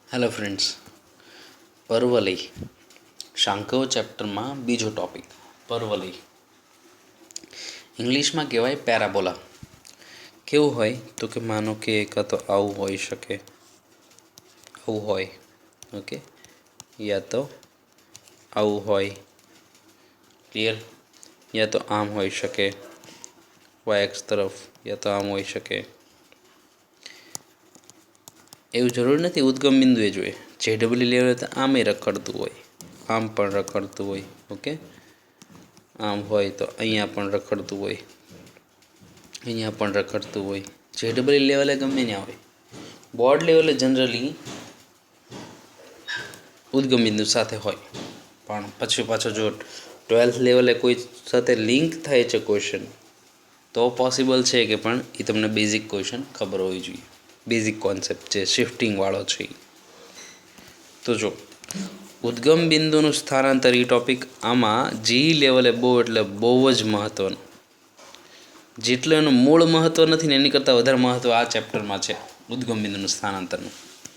Hello friends, परवलय शांकव chapter में बीजो टॉपिक परवलय इंग्लिश में कहवाय पेराबोला। केवुं होय तो कि मानो कि एक तो आवुं होई शके, आवुं होय, ओके, या तो आवुं होय, क्लियर, या तो आम होई शके वाय एक्स तरफ, या तो आम होई शके। એવું જરૂર નથી ઉદ્ગમ બિંદુએ જોઈએ। JW લેવલે તો આમે રખડતું હોય, આમ પણ રખડતું હોય, ઓકે, આમ હોય તો અહીંયા પણ રખડતું હોય, અહીંયા પણ રખડતું હોય। JW લેવલે ગમે ત્યાં હોય। બોર્ડ લેવલે જનરલી ઉદ્ગમ બિંદુ સાથે હોય, પણ પછી પાછો જો 12th લેવલે કોઈ સાથે લિંક થાય છે ક્વેશ્ચન તો પોસિબલ છે કે પણ એ તમને બેઝિક ક્વેશ્ચન ખબર હોવી જોઈએ, બેઝિક કોન્સેપ્ટ છે શિફ્ટિંગવાળો છે। તો જો ઉદ્ગમ બિંદુનું સ્થાનાંતર એ ટોપિક આમાં જી લેવલે બહુ એટલે બહુ જ મહત્ત્વનું, જેટલું એનું મૂળ મહત્ત્વ નથી ને એની કરતાં વધારે મહત્ત્વ આ ચેપ્ટરમાં છે ઉદ્ગમ બિંદુનું સ્થાનાંતરનું।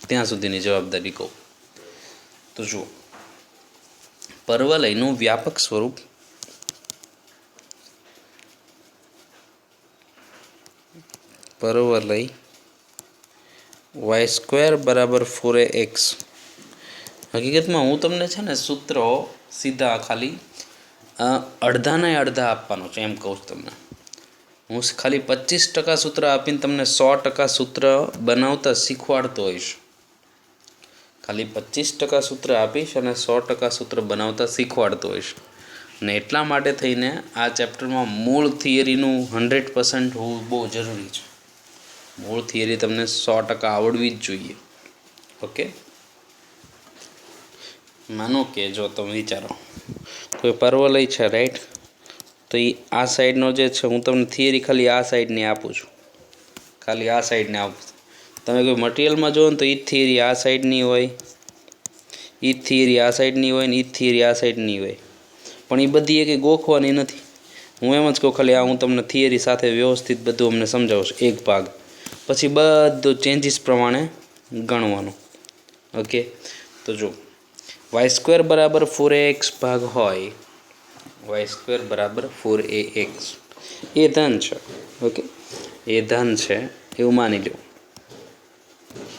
ત્યાં સુધીની જવાબદારી કહું તો જુઓ, પરવલયનું વ્યાપક સ્વરૂપ પરવલય y² બરાબર 4ax। હકીકતમાં હું તમને છે ને સૂત્રો સીધા ખાલી અડધાના અડધા આપવાનો છે એમ કહું છું તમને। હું ખાલી 25% સૂત્ર આપીને તમને 100% સૂત્ર બનાવતા શીખવાડતો હોઈશ। ખાલી 25% સૂત્ર આપીશ અને 100% સૂત્ર બનાવતા શીખવાડતો હોઈશ। અને એટલા માટે થઈને આ ચેપ્ટરમાં મૂળ થિયરીનું 100% હોવું બહુ જરૂરી છે। મૂળ થિયરી તમને 100% આવડવી જ જોઈએ, ઓકે। માનો કે જો તમે વિચારો કોઈ પરવલય છે, રાઈટ, તો એ આ સાઈડનો જે છે હું તમને થિયરી ખાલી આ સાઈડની આપું છું, ખાલી આ સાઈડને આપું છું। તમે કોઈ મટિરિયલમાં જુઓ ને તો એ જ થિયરી આ સાઈડની હોય, એ જ થિયરી આ સાઈડની હોય ને એ જ થિયરી આ સાઈડની હોય, પણ એ બધી એક ગોખવાની નથી। હું એમ જ કહું ખાલી આ હું તમને થિયરી સાથે વ્યવસ્થિત બધું અમને સમજાવું છું, એક ભાગ પછી બધું ચેન્જીસ પ્રમાણે ગણવાનું, ઓકે। તો જો y² બરાબર 4ax ભાગ હોય, y² બરાબર 4ax એ ધન છે, ઓકે, એ ધન છે એવું માની લો।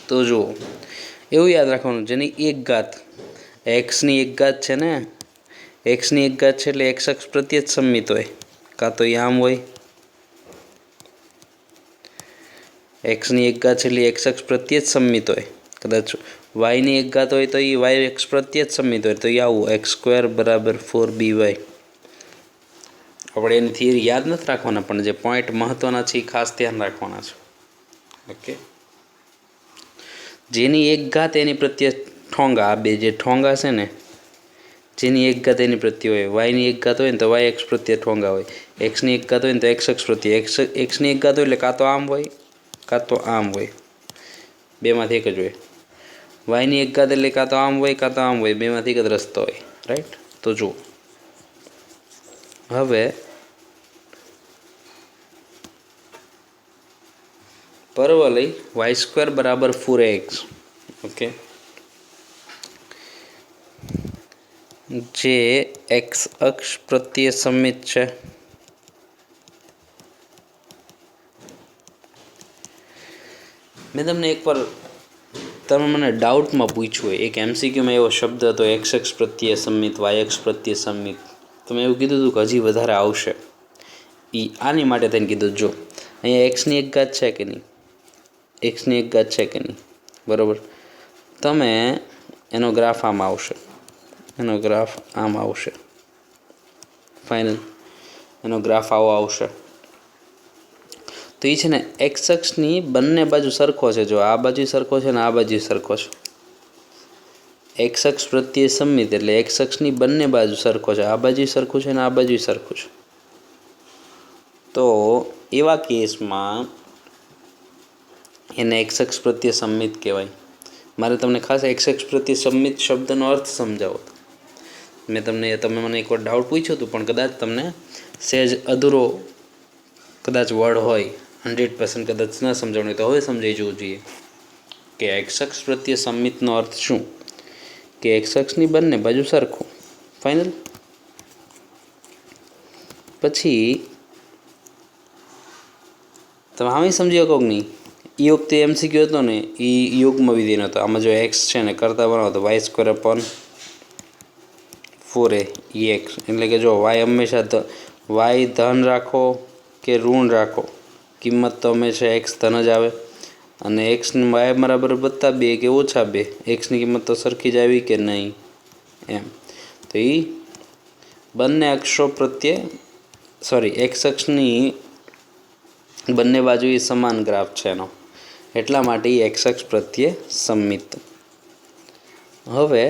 તો જુઓ એવું યાદ રાખવાનું જેની એક ઘાત એક્સની એક ઘાત છે ને, એક્સની એક ઘાત છે એટલે એક્સ અક્ષ પ્રત્યે જ સમમિત હોય, કાં તો એ આમ હોય, એક્સની એક ઘાત છે એટલે એક્સ અક્ષ પ્રત્યે જ સમમિત હોય, કદાચ વાયની એક ઘાત હોય તો એ વાય એક્સ પ્રત્યે જ સમમિત હોય, તો એ આવું x² બરાબર 4by। આપણે એની થિયરી યાદ નથી રાખવાના, પણ જે પોઈન્ટ મહત્ત્વના છે એ ખાસ ધ્યાન રાખવાના છે, ઓકે। જેની એક ઘાત એની પ્રત્યે ઠોંગા, આ બે જે ઠોંગા છે ને, જેની એક ઘાત એની પ્રત્યે હોય, વાયની એક ઘાત હોય ને તો વાય એક્સ પ્રત્યે ઠોંગા હોય, એક્સની એક ઘાત હોય ને તો એક્સ અક્ષ પ્રત્યે, એક્સની એક ઘાત હોય એટલે કાં તો આમ હોય કાં તો આમ હોય, બેમાંથી એક જ હોય। વાયની એક ઘાત એટલે કાં તો આમ હોય કાં તો આમ હોય, બેમાંથી એક જ રસ્તો હોય, રાઈટ। તો જુઓ હવે પરવલય y² બરાબર 4ax, ઓકે, જે એક્સ અક્ષ પ્રત્યે સમમિત છે, મેં તમને એકવાર તમે મને ડાઉટમાં પૂછ્યું હોય, એક MCQમાં એવો શબ્દ હતો એક્સ અક્ષ પ્રત્યે સમમિત, વાય અક્ષ પ્રત્યે સમમિત, તમે એવું કીધું હતું કે હજી વધારે આવશે, એ આની માટે થઈને કીધું જો અહીંયા એક્સની એક ઘાત છે કે નહીં, એક્સની એક ઘાત છે કે નહીં, બરાબર, તમે એનો ગ્રાફ આમ આવશે, એનો ગ્રાફ આમ આવશે, ફાઇનલ, એનો ગ્રાફ આવો આવશે, તો એ છે ને એક્સ અક્ષની બંને બાજુ સરખો છે, જો આ બાજુ સરખો છે ને આ બાજુ સરખો છે, એક્સ અક્ષ પ્રત્યે સમમિત એટલે એક્સ અક્ષની બંને બાજુ સરખો છે, આ બાજુ સરખું છે ને આ બાજુ સરખું છે। તો એવા કેસમાં એને એક્સ અક્ષ પ્રત્યે સમમિત કહેવાય। મારે તમને ખાસ એક્સ અક્ષ પ્રત્યે સમમિત શબ્દનો અર્થ સમજાવો, મેં તમને તમે મને એકવાર ડાઉટ પૂછ્યો હતું પણ કદાચ તમને સહેજ અધૂરો કદાચ વર્ડ હોય, 100% કદાચ ન સમજાવવાનું તો હવે સમજાઈ જવું જોઈએ। કે એક્સ અક્ષ પ્રત્યે સમમિતનો અર્થ શું? કે એક્સ અક્ષની બંને બાજુ સરખું. ફાઇનલ. પછી તમે હામી સમજી શકો કે નહીં? એ વખતે MCQ હતો ને એ યુગ્મ વિધિનો હતો. આમાં જો એક્સ છે ને કરતા બનાવો તો y² / 4a એક્સ, એટલે કે જો વાય હંમેશા વાય ધન રાખો કે ઋણ રાખો, કિંમત તો હંમેશા એક્સ ધન જ આવે. અને એક્સની વાય બરાબર +2 કે -2, એક્સની કિંમત તો સરખી જ આવી કે નહીં એમ. તો એ બંને અક્ષો પ્રત્યે એક્સ અક્ષની બંને બાજુ એ સમાન ગ્રાફ છે એનો, એટલા માટે એ એક્સ અક્ષ પ્રત્યે સમમિત. હવે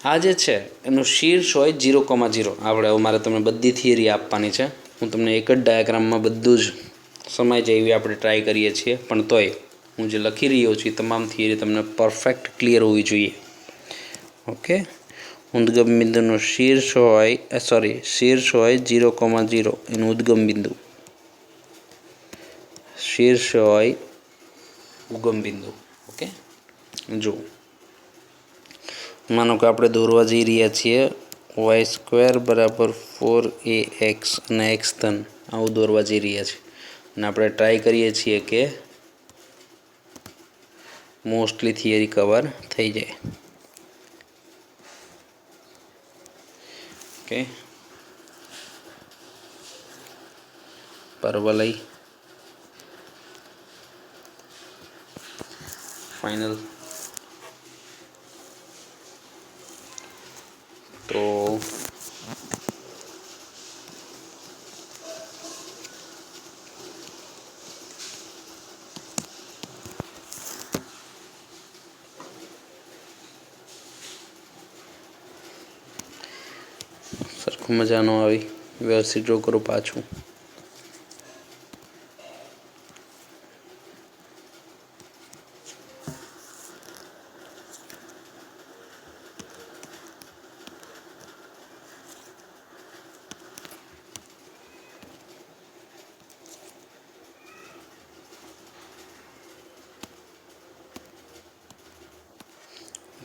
આ જે છે એનું શીર્ષ હોય 0,0. આપણે મારે તમને બધી થિયરી આપવાની છે. હું તમને એક જ ડાયાગ્રામમાં બધું જ સમાઈ જાય એવી આપણે ટ્રાય કરીએ છીએ, પણ તોય હું જે લખી રહ્યો છું એ તમામ થિયરી તમને પરફેક્ટ ક્લિયર હોવી જોઈએ. ઓકે. ઉદ્ગમ બિંદુનું શીર્ષ હોય 0,0 એનું ઉદ્ગમ બિંદુ, શીર્ષ હોય ઉગમ બિંદુ. ઓકે. જો માનો કે આપણે દોરવા જઈ રહ્યા છીએ y² = 4ax અને x ધન, આવું દોરવા જઈ રહ્યા છીએ. અને આપણે ટ્રાય કરીએ છીએ કે મોસ્ટલી થિયરી કવર થઈ જાય. ઓકે. પરવલય ફાઇનલ. તો સરખું મજા ન આવી, વ્યવસ્થિત ડ્રો કરો પાછું.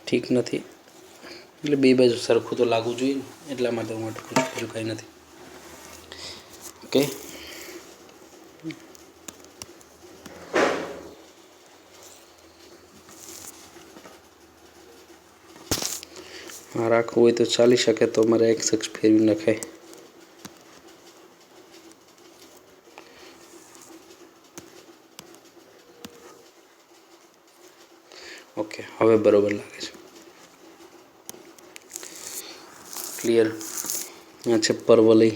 ઠીક નથી એટલે બે બાજુ સરખું તો લાગવું જોઈએ ને, એટલા માટે હું અટકું છું, બીજું કંઈ નથી. ઓકે. હા, રાખવું હોય તો ચાલી શકે, તો મારે એક્સ અક્ષ ફેરવી નખાય. ઓકે, હવે બરોબર લાગે છે. ક્લિયર. આ છે પરવલય,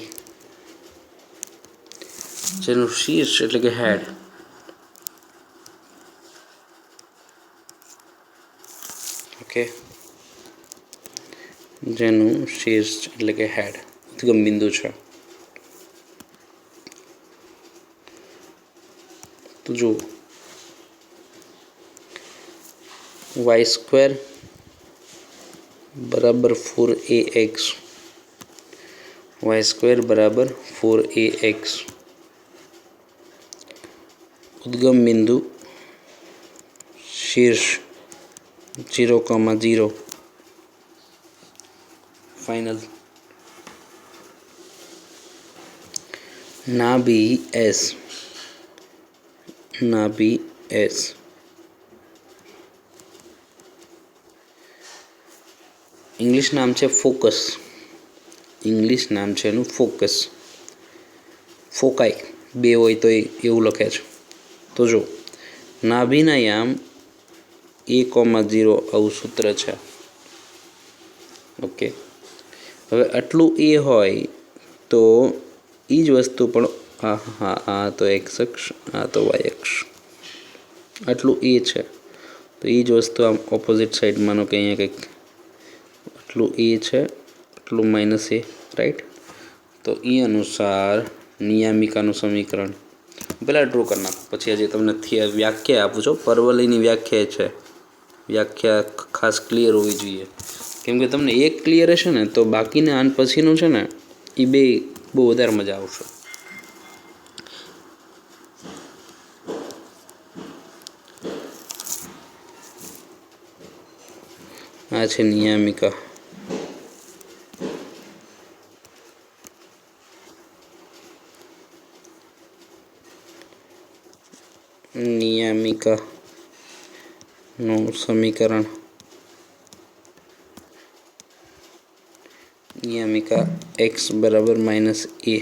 જેનું શીર્ષ એટલે કે હેડ ઓકે, જેનું શીર્ષ એટલે કે હેડ ઉદ્ગમ બિંદુ છે. તો જુઓ y² = 4ax, y² = 4ax, ઉદ્ગમ બિંદુ શીર્ષ 0,0. ફાઇનલ. નાભી S, નાભી S. ઇંગ્લિશ નામ છે ફોકસ, ઇંગ્લિશ નામ છે એનું ફોકસ. ફોકાઈ બે હોય તો એવું લખે છે. તો જો નાભીના યામ 1,0 આવું સૂત્ર છે. ઓકે. હવે આટલું એ હોય તો એ જ વસ્તુ પણ આ તો એક્સ અક્ષ, આ તો વાય અક્ષ, આટલું એ છે તો એ જ વસ્તુ આમ ઓપોઝિટ સાઈડ માનો કે અહીંયા કંઈક આટલું એ છે, આટલું -a, રાઈટ. તો એ અનુસાર નિયામિકાનું સમીકરણ પહેલાં ડ્રો કરી નાખો, પછી હજી તમને વ્યાખ્યા આપું છું. પરવલયની વ્યાખ્યા છે, વ્યાખ્યા ખાસ ક્લિયર હોવી જોઈએ, કેમ કે તમને એક ક્લિયર હશે ને તો બાકીને આન પછીનું છે ને એ બે બહુ વધારે મજા આવશે. આ છે નિયામિકા. નિયામિકાનું સમીકરણ નિયામિકા x બરાબર માઇનસ એ,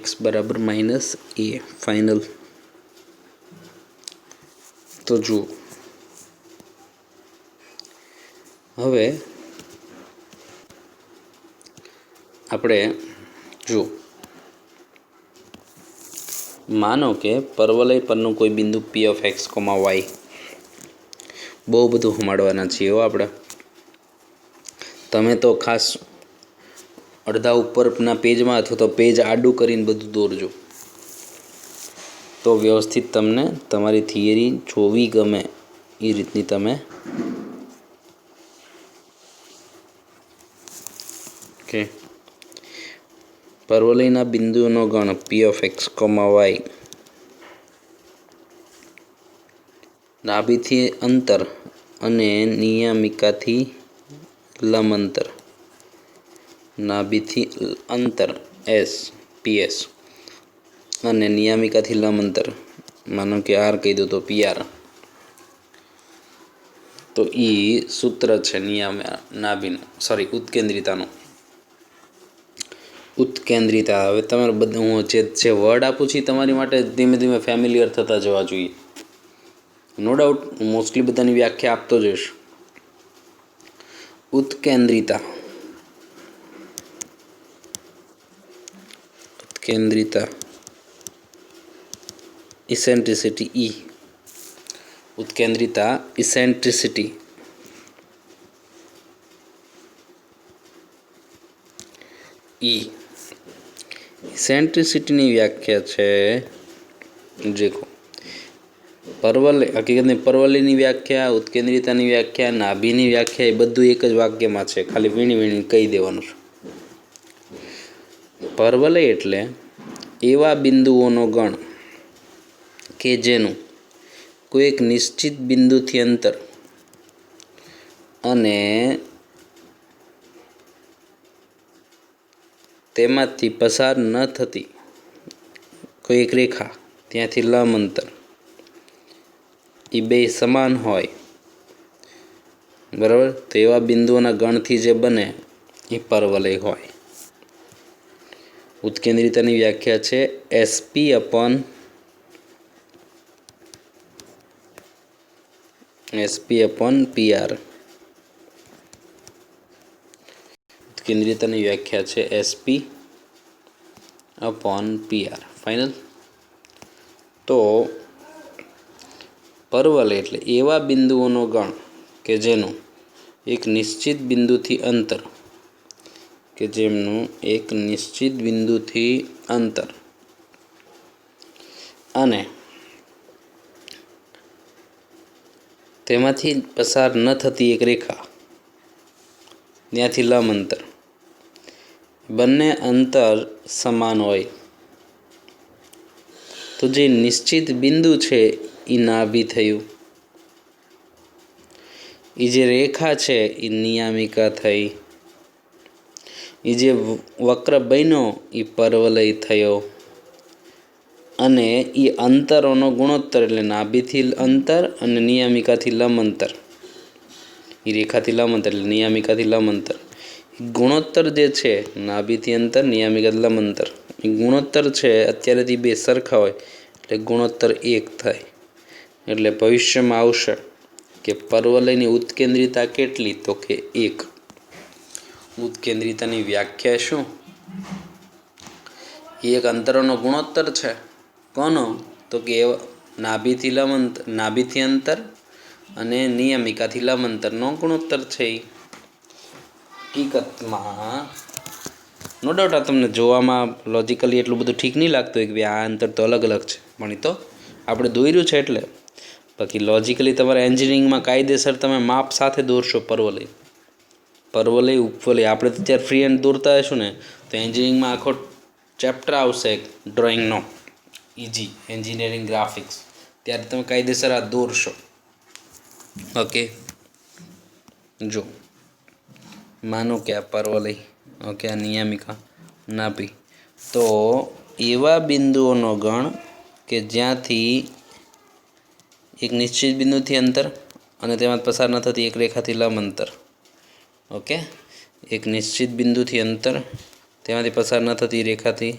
x બરાબર માઇનસ એ ફાઇનલ. તો જુઓ હવે આપણે જુઓ, માનો કે પરવલય પરનું કોઈ બિંદુ p ઓફ x, y, બહુ બધું હમાડવાના છીએ હો આપણે. તમે તો ખાસ અડધા ઉપરના પેજમાં અથવા તો પેજ આડું કરીને બધું દોરજો, તો વ્યવસ્થિત તમને તમારી થિયરી જોવી ગમે એ રીતની તમે કે પરવલયના બિંદુઓનો ગણ p ઓફ x, y, ડાબીથી અંતર અને નિયામિકાથી લંબ અંતર, નાભીથી અંતર s, ps, અને નિયામિકાથી લંબ અંતર માનો કે r કહી દો તો pr. તો એ સૂત્ર છે નાભીનું, સોરી ઉત્કેન્દ્રિતાનું. ઉત્કેન્દ્રિતા. હવે તમારે બધું હું જે વર્ડ આપું છું તમારી માટે ધીમે ધીમે ફેમિલિયર થતા જવા જોઈએ. નો ડાઉટ મોસ્ટલી બધાની વ્યાખ્યા આપતો જઈશ. ઉત્કેન્દ્રિતા, ઉત્કેન્દ્રિતા, ઇસેન્ટ્રિસિટી ઈ, ઉત્કેન્દ્રિતા ઇસેન્ટ્રિસિટી ઈ. ઇસેન્ટ્રિસિટીની વ્યાખ્યા છે દેખો, હકીકતની પરવલયની વ્યાખ્યા, ઉત્કેન્દ્રિતાની વ્યાખ્યા, નાભીની વ્યાખ્યા એ બધું એક જ વાક્યમાં છે, ખાલી વીણી વીણી કહી દેવાનું છે. પરવલય એટલે એવા બિંદુઓનો ગણ કે જેનું કોઈ એક નિશ્ચિત બિંદુથી અંતર અને તેમાંથી પસાર ન થતી કોઈ એક રેખા, ત્યાંથી લંબ અંતર, એ બે સમાન હોય, બરાબર. તો એવા બિંદુઓના ગણથી જે બને એ પરવલય હોય. ઉત્કેન્દ્રિતાની વ્યાખ્યા છે SP અપોન PR. ઉત્કેન્દ્રિતાની વ્યાખ્યા છે SP અપોન PR ફાઇનલ. તો પરવલય એટલે એવા બિંદુઓનો ગણ કે જેનું એક નિશ્ચિત બિંદુથી અંતર, કે જેમનું એક નિશ્ચિત બિંદુથી અંતર અને તેમાંથી પસાર ન થતી એક રેખા, ત્યાંથી લંબ અંતર, બંને અંતર સમાન હોય. તો જે નિશ્ચિત બિંદુ છે એ નાભી થયું, એ જે રેખા છે એ નિયામિકા થઈ, એ જે વક્ર બન્યો એ પરવલય થયો, અને એ અંતરોનો ગુણોત્તર એટલે નાભીથી અંતર અને નિયામિકાથી લંબ અંતર, એ રેખાથી લંબ અંતર એટલે નિયામિકાથી લંબ અંતર, ગુણોત્તર જે છે નાભીથી અંતર, નિયામિકાથી લંબ અંતર, એ ગુણોત્તર છે અત્યારેથી બે સરખા હોય એટલે ગુણોત્તર 1 થાય. એટલે ભવિષ્યમાં આવશે કે પરવલયની ઉત્કેન્દ્રિતા કેટલી, તો કે 1. ઉત્કેન્દ્રિતાની વ્યાખ્યા શું? એ એક અંતરોનો ગુણોત્તર છે. કોનો? તો કે નાભીથી નાભીથી અંતર અને નિયમિકાથી લંબ અંતરનો ગુણોત્તર છે. હકીકતમાં નો ડાઉટ આ તમને જોવામાં લોજિકલી એટલું બધું ઠીક નહીં લાગતું હોય કે ભાઈ આ અંતર તો અલગ અલગ છે, પણ એ તો આપણે દોર્યું છે એટલે. બાકી લોજિકલી તમારે એન્જિનિયરિંગમાં કાયદેસર તમે માપ સાથે દોરશો પરવલય, ઉપવલય. આપણે તો ત્યારે ફ્રી હેન્ડ દોરતા હશું ને, તો એન્જિનિયરિંગમાં આખો ચેપ્ટર આવશે ડ્રોઈંગનો, ઇજી એન્જિનિયરિંગ ગ્રાફિક્સ, ત્યારે તમે કાયદેસર આ દોરશો. ઓકે, જો માનો કે આ પર્વલય, ઓકે, આ નિયામિકા નાભી, તો એવા બિંદુઓનો ગણ કે જ્યાંથી એક નિશ્ચિત બિંદુથી અંતર અને તેમાં પસાર ન થતી એક રેખાથી લંબ અંતર, ઓકે, એક નિશ્ચિત બિંદુથી અંતર તેમાંથી પસાર ન થતી રેખાથી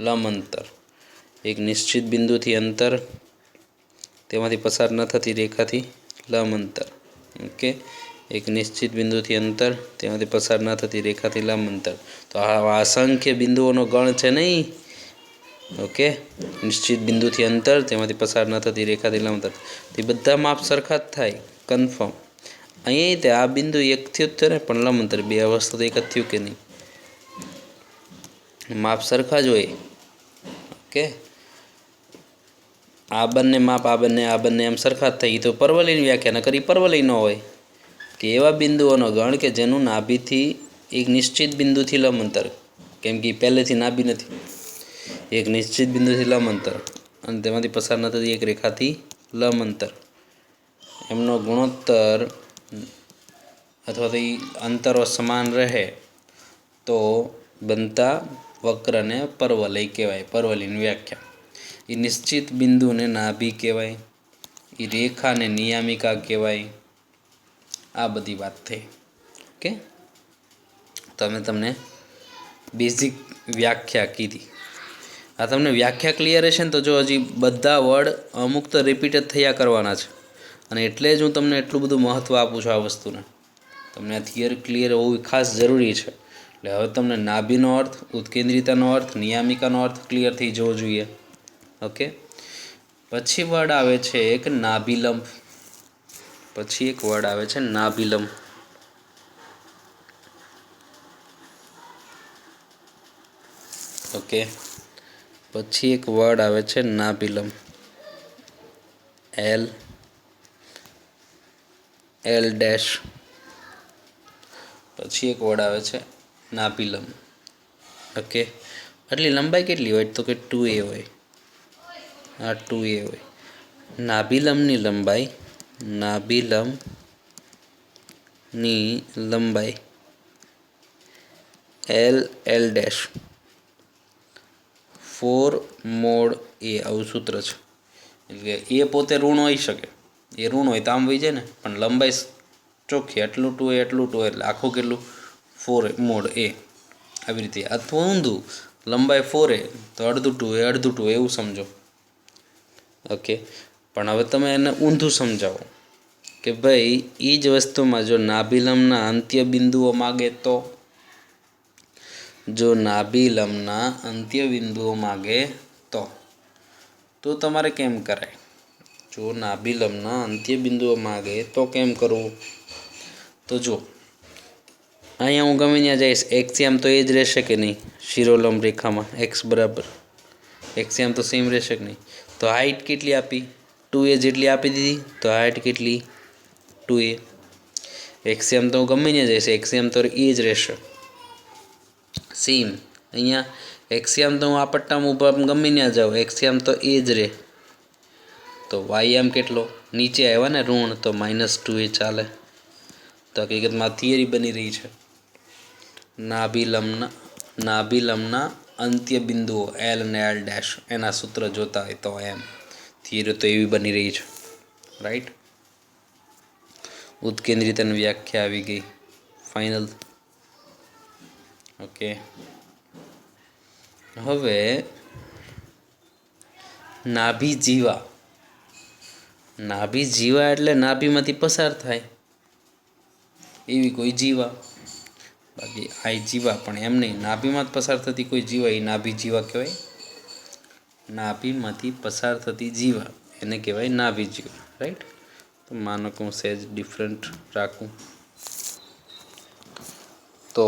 લંબ અંતર, એક નિશ્ચિત બિંદુથી અંતર તેમાંથી પસાર ન થતી રેખાથી લંબ અંતર, ઓકે, એક નિશ્ચિત બિંદુથી અંતર તેમાંથી પસાર ન થતી રેખાથી લંબ અંતર. તો આ અસંખ્ય બિંદુઓનો ગણ છે નહીં, ઓકે, નિશ્ચિત બિંદુથી અંતર તેમાંથી પસાર ન થતી રેખાથી લંબ અંતર, તે બધા માપ સરખા જ થાય, કન્ફર્મ. અહીંયા તે આ બિંદુ એક થયું જ છે ને, પણ લંબ અંતર બે વસ્તુ તો એક જ થયું કે નહીં, માપ સરખા જ હોય, ઓકે. આ બંને માપ આ બંને એમ સરખા જ થાય. તો પરવલયની વ્યાખ્યા ન કરી પરવલય ન હોય કે એવા બિંદુઓનો ગણ કે જેનું નાભીથી એક નિશ્ચિત બિંદુથી લંબ અંતર, કેમ કે પહેલેથી નાભી નથી, એક નિશ્ચિત બિંદુથી લંબ અંતર અને તેમાંથી પસાર ન થતી એક રેખાથી લંબ અંતર, એમનો ગુણોત્તર અથવા તો એ અંતરો સમાન રહે તો બનતા વક્રને પરવલય કહેવાય. પરવલયની વ્યાખ્યા, એ નિશ્ચિત બિંદુને નાભી કહેવાય, એ રેખાને નિયામિકા કહેવાય. આ બધી વાત થઈ, ઓકે. તમે તમને બેઝિક વ્યાખ્યા કીધી. આ તમને વ્યાખ્યા ક્લિયર હશે ને તો જો હજી બધા વર્ડ અમુક તો રિપીટ જ થયા કરવાના છે, અને એટલે જ હું તમને એટલું બધું મહત્ત્વ આપું છું આ વસ્તુને. તમને આ થિયરી ક્લિયર હોવી ખાસ જરૂરી છે. એટલે હવે તમને નાભીનો અર્થ, ઉત્કેન્દ્રિતાનો અર્થ, નિયામિકાનો અર્થ ક્લિયર થઈ જવો જોઈએ, ઓકે. પછી વર્ડ આવે છે એક નાભિલંબ. પછી એક વર્ડ આવે છે નાભિલંબ. ઓકે, પછી એક વર્ડ આવે છે નાભિલંબ. L dash. પછી એક વર્ડ આવે છે નાભિલંબ, ઓકે. આટલી લંબાઈ કેટલી હોય? તો કે 2a હોય. આ 2a હોય. નાભિલંબની લંબાઈ એલ ડેશ 4 મોડ a, આવું સૂત્ર છે. એટલે એ પોતે ઋણ હોઈ શકે, એ ઋણ હોય તો આમ વહી જાય ને, પણ લંબાઈ ચોખ્ખી એટલું 2a એટલું 2a એટલે આખું કેટલું 4 મોડ a, આવી રીતે. અથવા ઊંધું, લંબાઈ 4a તો અડધું 2a અડધું 2a એવું સમજો, ઓકે. પણ હવે તમે એને ઊંધું સમજાવો કે ભાઈ એ જ વસ્તુમાં જો નાભિલંબના અંત્ય બિંદુઓ માગે તો, જો નાભિલંબના અંત્ય બિંદુઓ માગે તો તમારે કેમ કરાય? જો નાભિલંબના અંત્ય બિંદુઓ માગે તો કેમ કરવું? તો જો અહીંયા હું ગમે ત્યાં જઈશ, એક્સિયમ તો એ જ રહેશે કે નહીં? શિરોલંબ રેખામાં એક્સ બરાબર એક્સિયમ તો સેમ રહેશે કે નહીં? તો હાઇટ કેટલી આપી? 2a જેટલી આપી દીધી. તો હાઇટ કેટલી? 2a. એક્સિયમ તો ગમે ત્યાં જઈશ, એક્સિયમ તો એ જ રહેશે સેમ. અહીંયા એક્સિયમ તો હું આ પટ્ટામાં ઊભા ગમે ત્યાં જાઉં, એક્સિયમ તો એ જ રહે. તો વાયમ કેટલો? નીચે આવ્યા ને ઋણ, તો -2a ચાલે. તો હકીકતમાં થિયરી બની રહી છે. નાભિલંબના અંત્ય બિંદુઓ એલ અને એલ ડેશ એના સૂત્ર જોતા હોય તો એમ થિયરી તો એવી બની રહી છે, રાઈટ. ઉત્કેન્દ્રિતાની વ્યાખ્યા આવી ગઈ, ફાઇનલ, ઓકે. હવે નાભિજીવા. નાભિજીવા એટલે નાભીમાંથી પસાર થાય એવી કોઈ જીવા. બાકી આ જીવા પણ એમ નહીં, નાભીમાં પસાર થતી કોઈ જીવા એ નાભિજીવા કહેવાય. નાભીમાંથી પસાર થતી જીવા એને કહેવાય નાભિજીવા, રાઈટ. તો માનો કે હું સહેજ ડિફરન્ટ રાખું તો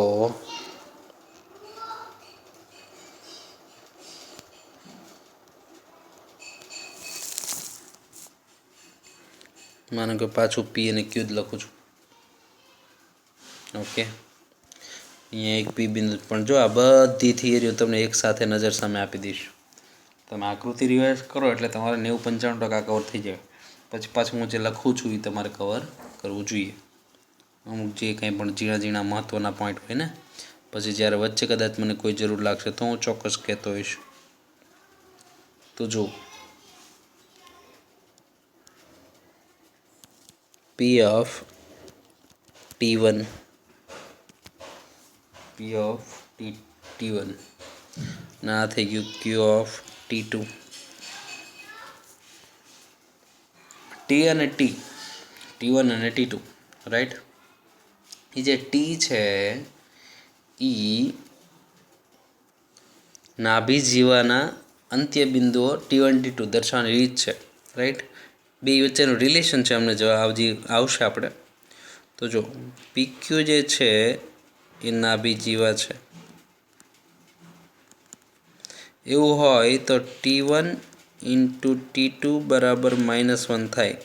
માનો કે પાછું પી અને ક્યુ જ લખું છું, ઓકે. અહીંયા એક પી બિંદુ, પણ જો આ બધી થિયરીઓ તમને એક સાથે નજર સામે આપી દઈશ. તમે આકૃતિ રિવાઇઝ કરો એટલે તમારે 90-95% કવર થઈ જાય. પછી પાછું હું જે લખું છું એ તમારે કવર કરવું જોઈએ, અમુક જે કંઈ પણ ઝીણા ઝીણા મહત્ત્વના પોઈન્ટ હોય ને, પછી જ્યારે વચ્ચે કદાચ મને કોઈ જરૂર લાગશે તો હું ચોક્કસ કહેતો હોઈશ. તો જો પી ઓફ T1 ના થઈ ગયું Q ઓફ T2. T1 અને T2 રાઈટ. એ જે ટી છે એ નાભી જીવાના અંત્ય બિંદુઓ T1 T2 દર્શાવવાની રીત છે રાઈટ. બે વચ્ચેનું રિલેશન છે, અમને જવાબ આવશે આપણે. તો જો PQ જે છે એ નાભી જીવા છે. એવું હોય તો T1 ઇન્ટુ T2 બરાબર -1 થાય.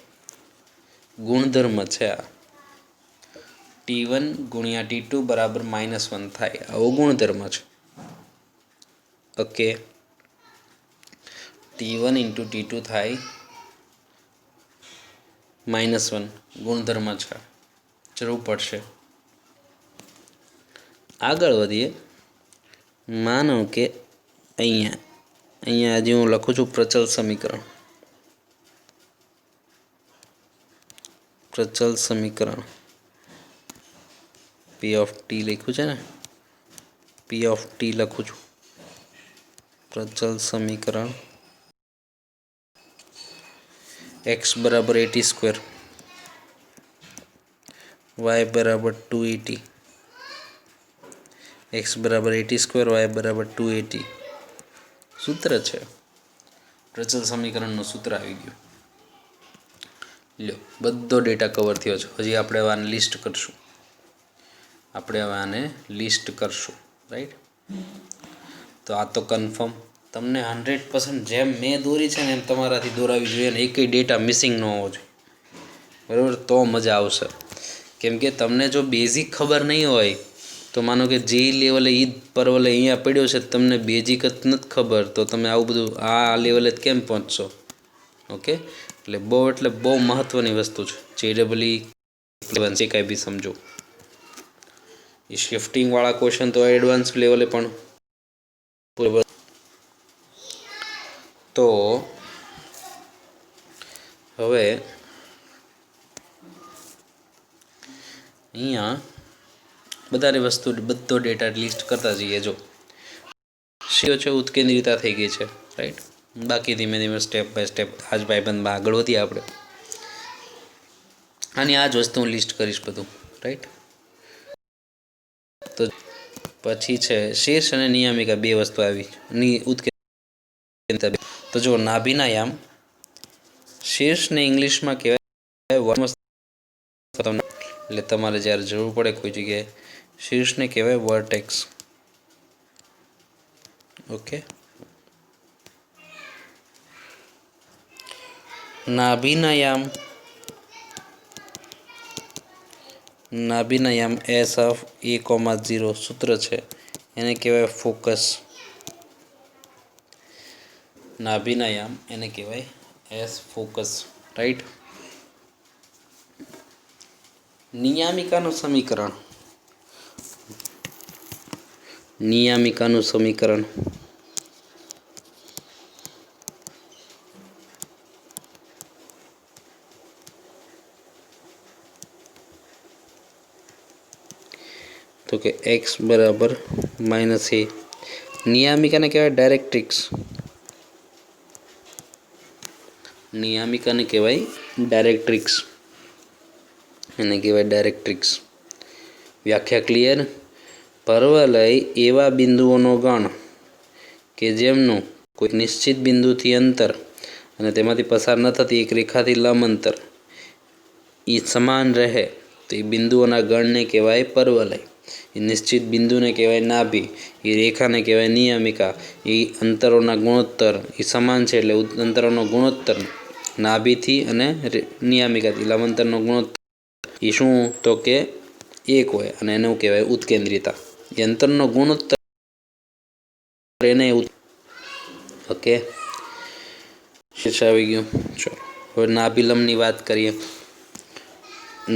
ગુણધર્મ છે આ. T1 ગુણ્યા T2 બરાબર -1 થાય, આવો ગુણધર્મ છે. ઓકે, T1 ઇન્ટુ T2 થાય -1, ગુણધર્મ છે, જરૂર પડશે. આગળ વધીએ. માનો કે અહીંયા હજી હું લખું છું પ્રચલ સમીકરણ. P ઓફ ટી લખ્યું છે ને, P ઓફ ટી લખું છું. પ્રચલ સમીકરણ x બરાબર 80², y બરાબર 280. x બરાબર 80², y બરાબર 280 સૂત્ર છે. પ્રચલ સમીકરણનું સૂત્ર આવી ગયું. લ્યો, બધો ડેટા કવર થયો છે. હજી આપણે આને લિસ્ટ કરશું. રાઈટ. તો આ તો કન્ફર્મ. તમને 100% જેમ મેં દોરી છે ને એમ તમારાથી દોરાવી જોઈએ, ને એકેય ડેટા મિસિંગ ન હોવો જોઈએ. બરાબર, તો મજા આવશે. કેમ કે તમને જો બેઝિક ખબર નહીં હોય તો માનો કે જે લેવલે પરવલે અહીંયા પડ્યો છે, તમને બેઝિક જ નથી ખબર, તો તમે આવું બધું આ લેવલે કેમ પહોંચશો? ઓકે, એટલે બહુ મહત્ત્વની વસ્તુ છે. JEE જે કાંઈ બી સમજો. એ શિફ્ટિંગવાળા ક્વેશ્ચન તો એડવાન્સ લેવલે પણ. તો હવે અહીંયા બધો ડેટા લિસ્ટ કરતા જઈએ. જો શીઓ છે ઉત્કેન્દ્રિતા થઈ ગઈ છે રાઈટ. બાકી ધીમે ધીમે સ્ટેપ બાય સ્ટેપ આજ ભાઈબંધમાં આગળ વધીએ આપણે. આની આ જ વસ્તુ હું લિસ્ટ કરીશ બધું રાઈટ. તો પછી છે શીર્ષ અને નિયામિકા, બે વસ્તુ આવી. ઉત્કેન્દ્રિતા. તો જો નાભીના યામ, શીર્ષને ઇંગ્લિશમાં કહેવાય, એટલે તમારે જ્યારે જરૂર પડે કોઈ જગ્યાએ, શીર્ષને કહેવાય વર્ટેક્સ. ઓકે, નાભીના યામ S ઓફ A,0 સૂત્ર છે, એને કહેવાય ફોકસ. નાભીના યામ એને કહેવાય S ફોકસ રાઈટ. નિયામિકાનું સમીકરણ તો કે x બરાબર -a. નિયામિકાને કહેવાય ડાયરેક્ટ્રિક્સ. એને કહેવાય ડાયરેક્ટ્રિક્સ. વ્યાખ્યા ક્લિયર. પરવલય એવા બિંદુઓનો ગણ કે જેમનું કોઈ નિશ્ચિત બિંદુથી અંતર અને તેમાંથી પસાર ન થતી એક રેખાથી લંબ અંતર એ સમાન રહે તો એ બિંદુઓના ગણને કહેવાય પરવલય. એ નિશ્ચિત બિંદુને કહેવાય નાભી. એ રેખાને કહેવાય નિયામિકા. એ અંતરોના ગુણોત્તર એ સમાન છે, એટલે અંતરોનો ગુણોત્તર નાભીથી અને નિયામિકાથી લંબ અંતરનો ગુણોત્તર એ શું તો કે 1 હોય, અને એને કહેવાય ઉત્કેન્દ્રિતા. એ અંતરનો ગુણોત્તર એને ઓકે શીર્ષ આવી ગયું. ચલો હવે નાભિલંબની વાત કરીએ.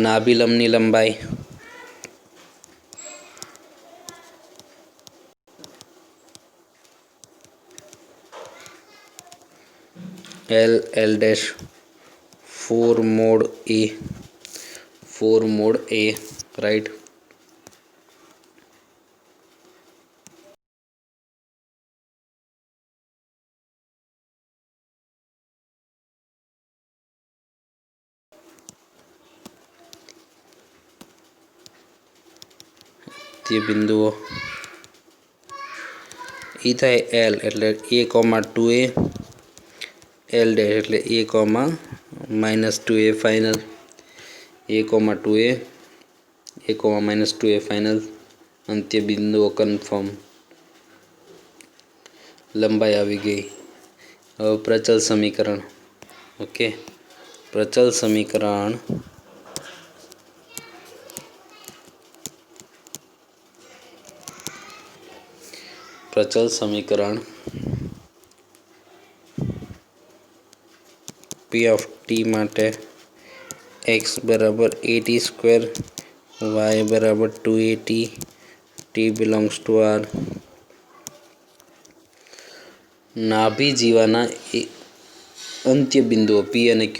નાભિલંબની લંબાઈ L dash 4 mod A, right? તે બિંદુઓ એ થાય L એટલે A,2A, L dash એટલે A,-2A final, A,2A, A,-2A final, અંત્ય બિંદુઓ કન્ફર્મ. લંબાઈ આવી ગઈ. હવે પ્રચલ સમીકરણ. ઓકે, પ્રચલ સમીકરણ P ઓફ ટી માટે x બરાબર at², y બરાબર 2at, t belongs to r. નાભી જીવાના અંત્ય બિંદુઓ P અને Q.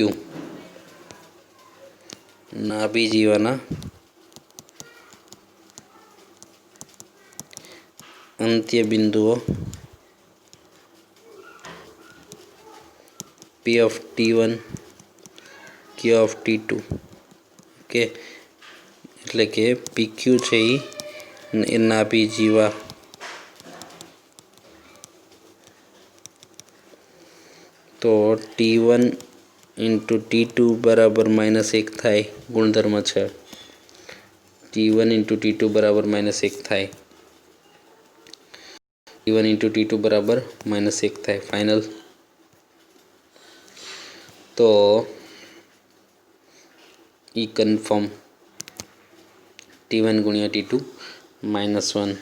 નાભી જીવાના અંત્ય બિંદુઓ P of T1, Q of T2. Okay, એટલે કે PQ છે એ નાભી જીવા તો T1 ઇન્ટુ T2 બરાબર -1 થાય. ગુણધર્મ છે T1 ઇન્ટુ T2 બરાબર -1 થાય. T1 ઇન્ટુ T2 બરાબર -1 થાય ફાઇનલ. તો ઈ કન્ફર્મ T1 ગુણ્યા T2 -1.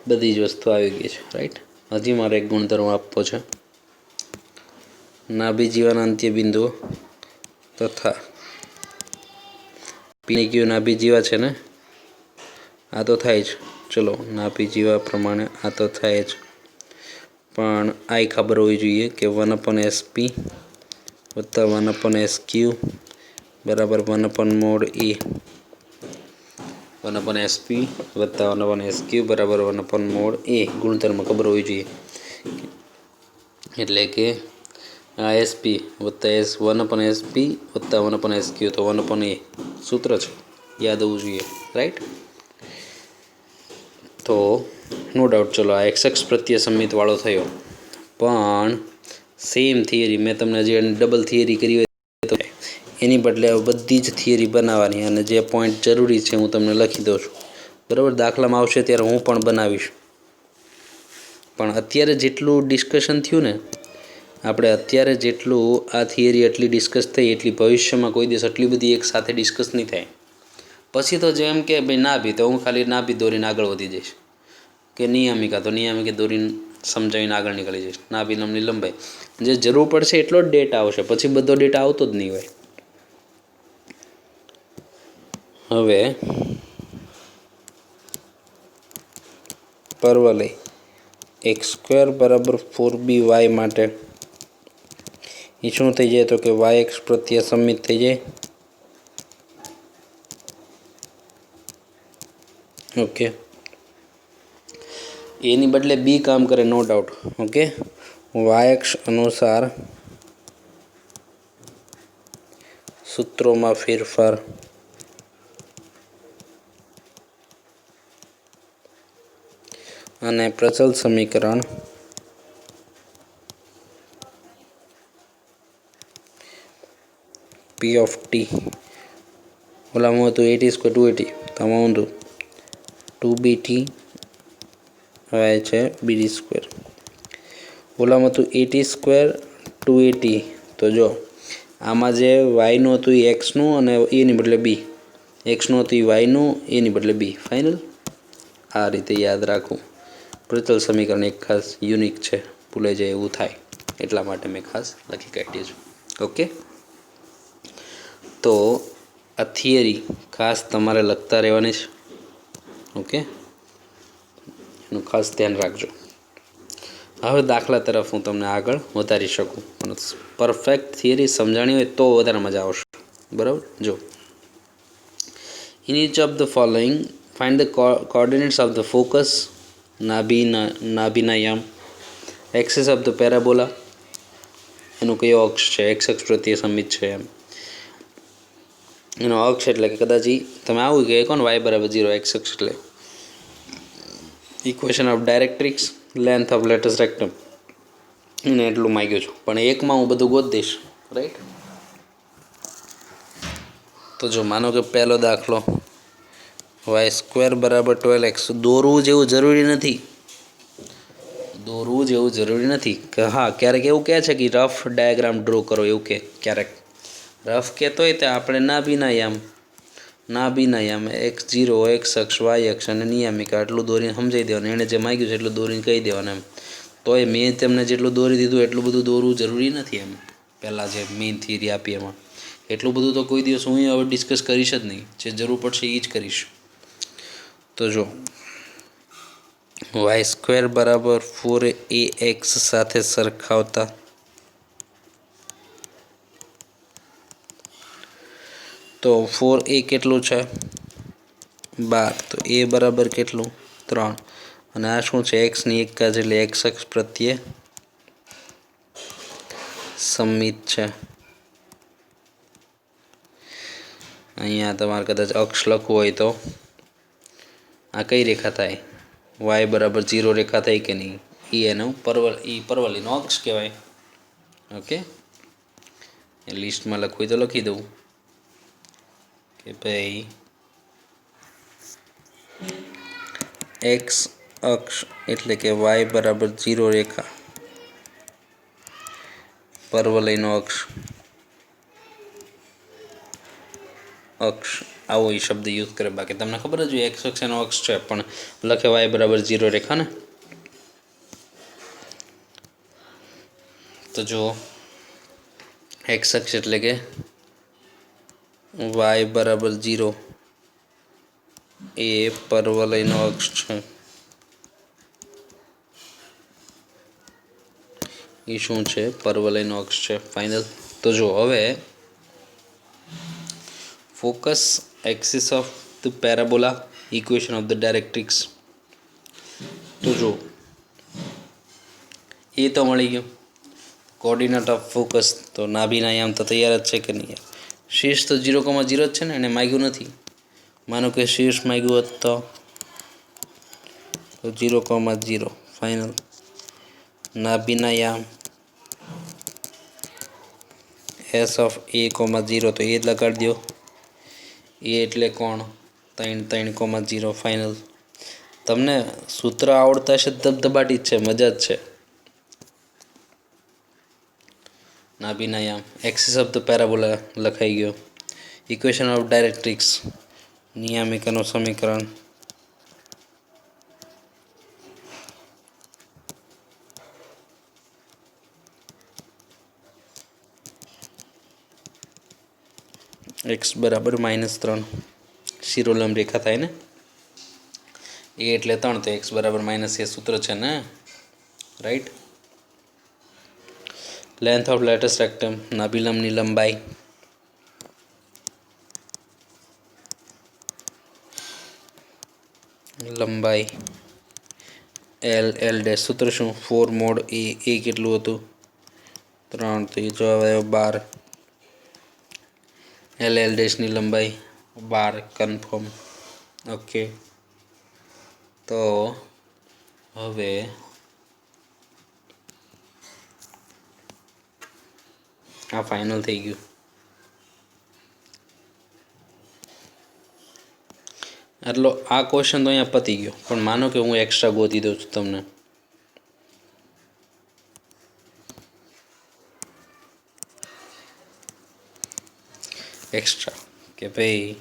બધી જ વસ્તુ આવી ગઈ છે, રાઈટ. હજી મારે એક ગુણધર્મ આપવો છે. નાભી જીવાના અંત્ય બિંદુઓ તથા P અને Q નાભી જીવા છે ને, આ તો થાય જ. ચલો, નાભી જીવા પ્રમાણે આ તો થાય જ, પણ આ ખબર હોવી જોઈએ કે 1/SP વત્તા 1/SQ બરાબર 1/mod A. 1/SP વત્તા 1/SQ બરાબર 1/mod A ગુણધર્મ ખબર હોવી જોઈએ. એટલે કે આ SP વત્તા 1/SP વત્તા 1/SQ તો 1/A સૂત્ર છે, યાદ હોવું જોઈએ, રાઈટ. તો નો ડાઉટ. ચલો, આ XX પ્રત્યે સંમિતવાળો થયો, પણ સેમ થિયરી મેં તમને જે ડબલ થિયરી કરી હોય તો એની બદલે બધી જ થિયરી બનાવવાની, અને જે પોઈન્ટ જરૂરી છે હું તમને લખી દઉં છું, બરાબર. દાખલામાં આવશે ત્યારે હું પણ બનાવીશ, પણ અત્યારે જેટલું ડિસ્કશન થયું ને, આપણે અત્યારે જેટલું આ થિયરી એટલી ડિસ્કસ થઈ એટલી ભવિષ્યમાં કોઈ દિવસ એટલી બધી એક સાથે ડિસ્કસ નહીં થાય. પછી તો જેમ કે ભાઈ નાભી, તો હું ખાલી નાભી દોરીને આગળ વધી જઈશ, કે નિયમિકા તો નિયમિકા દોરીને સમજાવીને આગળ નીકળી જઈશ. નાભી લંબની લંબાઈ જે જરૂર પડશે એટલો જ ડેટા આવશે, પછી બધો ડેટા આવતો જ નહીં હોય. હવે પરવલય x² બરાબર 4by માટે એ શું થઈ જાય તો કે yx પ્રત્યે સંમિત થઈ જાય. ઓકે, એની બદલે બી કામ કરે, નો ડાઉટ. ઓકે, yx અનુસાર સૂત્રોમાં ફેરફાર. અને પ્રચલ સમીકરણ P ઓફ ટી ઓલામાં હતું 80² 280, તો આમાં ઊંધું 2bt આવે છે BD². ઓલામાં હતું 80² 280, તો જો આમાં જે વાયનું હતું એ એક્સનું અને એની બદલે બી, એક્સનું હતું એ વાયનું એની બદલે બી. ફાઇનલ. આ રીતે યાદ રાખવું. પ્રચલ સમીકરણ એક ખાસ યુનિક છે, ભૂલાઈ જાય એવું થાય, એટલા માટે મેં ખાસ લખી કાઢ્યું છે. ઓકે, તો આ થિયરી ખાસ તમારે લખતા રહેવાની છે. ઓકે, એનું ખાસ ધ્યાન રાખજો. હવે દાખલા તરફ હું તમને આગળ વધારી શકું, પણ પરફેક્ટ થિયરી સમજાણી હોય તો વધારે મજા આવશે. બરાબર, જો in each of the following find the coordinates of the focus, નાભિનાયામ, એક્સિસ ઓફ ધ પેરાબોલા, એનું કયો અક્ષ છે, એક્સ અક્ષ પ્રત્યે સમિત છે એમ, એનો અક્ષ એટલે કે કદાચ તમે આવું કે કોણ વાય બરાબર 0 એક્સ અક્ષ એટલે equation of directrix, length of latus rectum, એને એટલું માગ્યું છું, પણ એકમાં હું બધું ગોત દઈશ. રાઈટ, તો જો માનો કે પહેલો દાખલો વાય સ્ક્વેર બરાબર 12x, દોરવું જેવું જરૂરી નથી, દોરવું જેવું જરૂરી નથી કે હા ક્યારેક એવું કહે છે કે રફ ડાયાગ્રામ ડ્રો કરો, એવું કે ક્યારેક રફ કહેતો હોય તો આપણે નાભિનાયામ x0 એક્સ અક્ષ વાય અક્ષ અને નિયામિકા એટલું દોરીને સમજાવી દેવાનું, એણે જે માગ્યું છે એટલું દોરીને કહી દેવાનું એમ. તોય મેં તમને જેટલું દોરી દીધું એટલું બધું દોરવું જરૂરી નથી એમ. પહેલાં જે મેઇન થિયરી આપી એમાં એટલું બધું તો કોઈ દિવસ હું હવે ડિસ્કસ કરીશ જ નહીં, જે જરૂર પડશે એ જ કરીશ. તો જો વાય સ્ક્વેર બરાબર 4ax સાથે સરખાવતા તો 4a કેટલું છે 12, તો a બરાબર કેટલું 3, અને આ શું છે એક્સની એકાજ એટલે એક્સ અક્ષ પ્રત્યે સમિત છે. અહીંયા તમારે કદાચ અક્ષ લખવું હોય તો આ કઈ રેખા થાય, વાય બરાબર 0 રેખા થાય કે નહીં, એનું પરવલીનો અક્ષ કહેવાય. ઓકે, એ લિસ્ટમાં લખવું તો લખી દઉં કે ભાઈ એક્સ અક્ષ એટલે કે વાય બરાબર 0 રેખા, પરવલયનો અક્ષ આવો એ શબ્દ યુઝ કરે. બાકી તમને ખબર જ હોય એક્સ અક્ષ એનો અક્ષ છે, પણ લખે વાય બરાબર 0 રેખા ને. તો જો એક્સ અક્ષ એટલે કે વાય બરાબર 0 એ પરવલયનો અક્ષ છે. એ શું છે, પરવલયનો અક્ષ છે. ફાઇનલ. તો જો હવે focus, axis of the parabola, equation of the directrix. તો જો એ તો મળી ગયું. કોઓર્ડિનેટ ઓફ ફોકસ તો નાભિનાયામ તો તૈયાર જ છે કે નહીં, શીર્ષ તો 0,0 જ છે ને, એને માગ્યું નથી. માનો કે શીર્ષ માગ્યું હોત તો 0,0 ફાઇનલ. નાભિનાયામ એસ ઓફ a,0 તો એ જ લગાડી દો. એ એટલે કોણ 3,0 ફાઇનલ. તમને સૂત્ર આવડતા છે ધબધબાટી જ છે, મજા જ છે. નાભિનાયામ, એક્સિસ ઓફ ધ પેરાબોલા લખાઈ ગયો, ઇક્વેશન ઓફ ડાયરેક્ટ્રિક્સ, નિયામિકાનું સમીકરણ, એક્સ બરાબર -3, શિરોલંબ રેખા થાય ને, એ એટલે 3 તો એક્સ બરાબર -a સૂત્ર છે ને. રાઈટ. લેન્થ ઓફ લેટસ રેક્ટમ, નાભિલંબની લંબાઈ, એલ ડેશ સૂત્ર શું 4 મોડ એ કેટલું હતું 3, તો એ જવાબ આવ્યો 12. એલ ડેશની લંબાઈ 12 કન્ફર્મ. ઓકે, તો હવે આ ફાઇનલ થઈ ગયું. એટલો આ ક્વેશ્ચન તો અહીંયા પતી ગયો, પણ માનો કે હું એક્સ્ટ્રા ગોતી દઉં છું તમને. એક્સ્ટ્રા કે ભાઈ